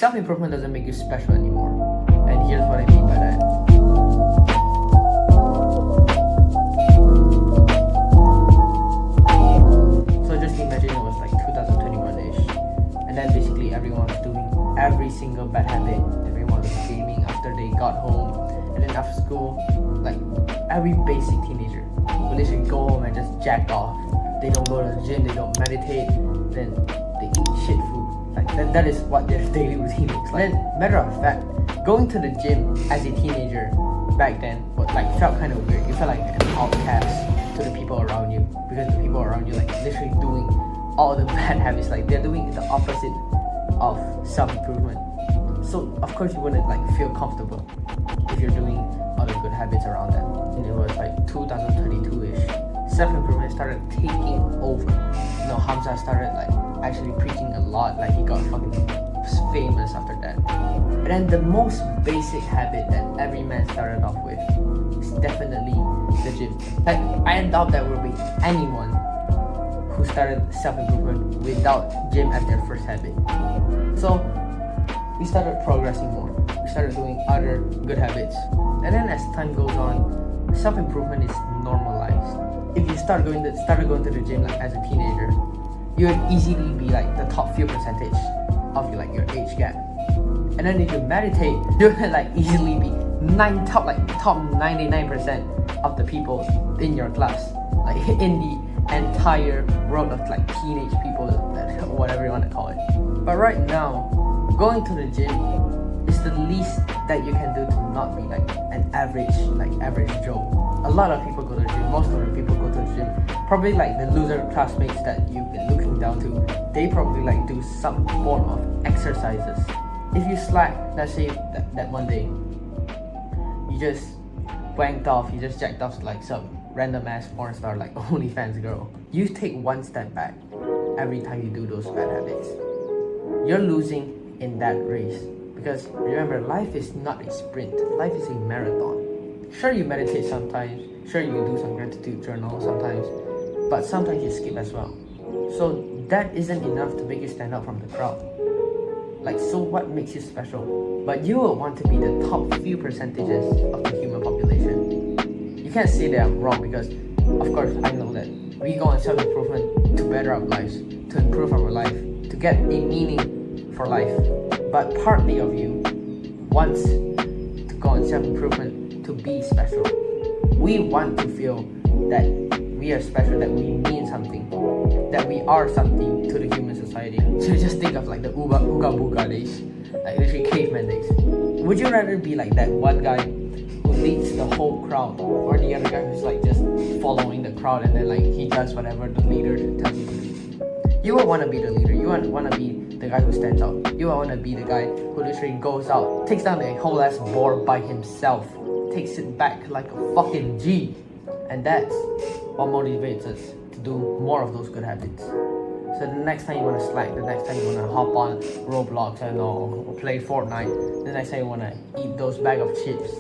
self-improvement doesn't make you special anymore. And here's what I mean by that. So just imagine it was like 2021-ish. And then basically everyone was doing every single bad habit. Everyone was gaming after they got home. And then after school, like every basic teenager will literally go home and just jack off. They don't go to the gym, they don't meditate, then they eat shit food. Like that is what their daily routine looks like. And then, matter of fact, going to the gym as a teenager back then felt kind of weird. You felt like an outcast to the people around you, because the people around you like literally doing all the bad habits. Like they're doing the opposite of self-improvement. So of course you wouldn't like feel comfortable if you're doing all the good habits around them. And it was like 2022-ish. Self-improvement started taking over. You know, Hamza started like actually preaching a lot. Like he got fucking famous after that. And then the most basic habit that every man started off with is definitely the gym. Like I doubt there will be anyone who started self-improvement without gym as their first habit. So we started progressing more. We started doing other good habits. And then as time goes on, self-improvement is normalized. If you started going to the gym like as a teenager, you would easily be like the top few percentage of your age gap. And then if you meditate, you would like easily be top 99% of the people in your class, like in the entire world of like teenage people, whatever you want to call it. But right now, going to the gym is the least that you can do to not be like an average Joe. A lot of people go to the gym. Most of the people go to the gym. Probably like the loser classmates that you've been looking down to. They probably like do some form of exercises. If you slack, let's say that one day you just wanked off, you just jacked off like some random ass porn star like OnlyFans girl. You take one step back every time you do those bad habits. You're losing in that race. Because remember, life is not a sprint. Life is a marathon. Sure, you meditate sometimes. Sure, you do some gratitude journal sometimes. But sometimes you skip as well. So that isn't enough to make you stand out from the crowd. Like, so what makes you special? But you will want to be the top few percentages of the human population. You can't say that I'm wrong, because of course I know that we go on self-improvement to better our lives, to improve our life, to get a meaning for life. But partly of you wants to go on self-improvement to be special. We want to feel that we are special, that we mean something, that we are something to the human society. So just think of like the Ooga Booga days, like literally caveman days. Would you rather be like that one guy who leads the whole crowd, or the other guy who's like just following the crowd and then like he does whatever the leader tells him to do? You would want to be the leader. You want to be the guy who stands out. You want to be the guy who literally goes out, takes down the whole ass board by himself, takes it back like a fucking G. And that's what motivates us to do more of those good habits. So the next time you want to slack, the next time you want to hop on Roblox and or play Fortnite, the next time you want to eat those bag of chips,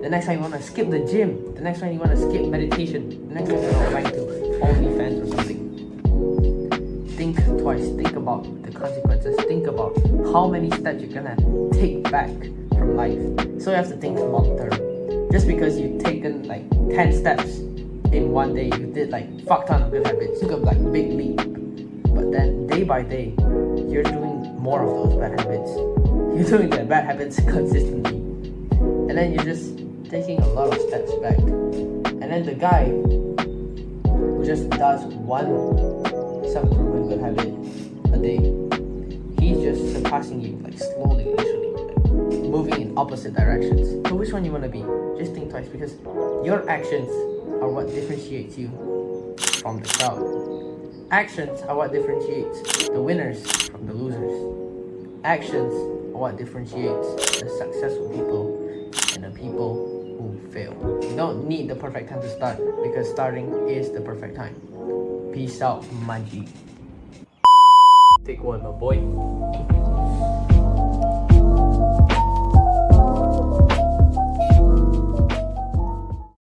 the next time you want to skip the gym, the next time you want to skip meditation, the next time you want to rank to OnlyFans or something. Think twice, think about the consequences, think about how many steps you're gonna take back from life. So you have to think long term. Just because you've taken like 10 steps in one day, you did like fuck ton of good habits, took a like big leap. But then day by day, you're doing more of those bad habits. You're doing the bad habits consistently. And then you're just taking a lot of steps back. And then the guy who just does one self-improvement good habit a day, he's just surpassing you like slowly, literally, like, moving in opposite directions. So which one you want to be? Just think twice, because your actions are what differentiates you from the crowd. Actions are what differentiates the winners from the losers. Actions are what differentiates the successful people and the people who fail. You don't need the perfect time to start, because starting is the perfect time. Peace out, my G. Take one, my boy.